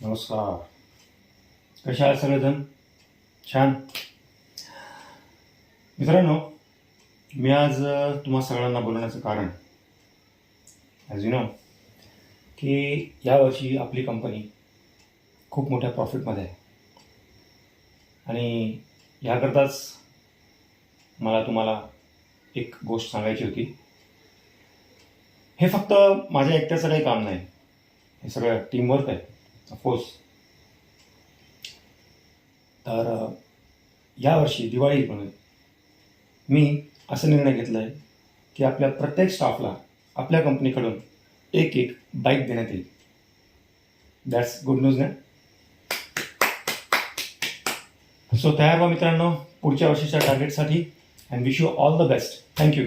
नमस्कार. कशा आहात सगळेजण? छान. मित्रांनो, मी आज तुम्हा सगळ्यांना बोलवण्याचं कारण ॲज यू नो की यावर्षी आपली कंपनी खूप मोठ्या प्रॉफिटमध्ये आहे आणि याकरताच मला तुम्हाला एक गोष्ट सांगायची होती. हे फक्त माझ्या एकट्याचं काही काम नाही, हे सगळं टीमवर्क आहे ऑफकोर्स. तर यावर्षी दिवाळीमध्ये मी असं निर्णय घेतला आहे की आपल्या प्रत्येक स्टाफला आपल्या कंपनीकडून एक बाईक देण्यात येईल. दॅट्स गुड न्यूज ना. सो तयार व्हा मित्रांनो पुढच्या वर्षीच्या टार्गेटसाठी and wish you all the best. Thank you.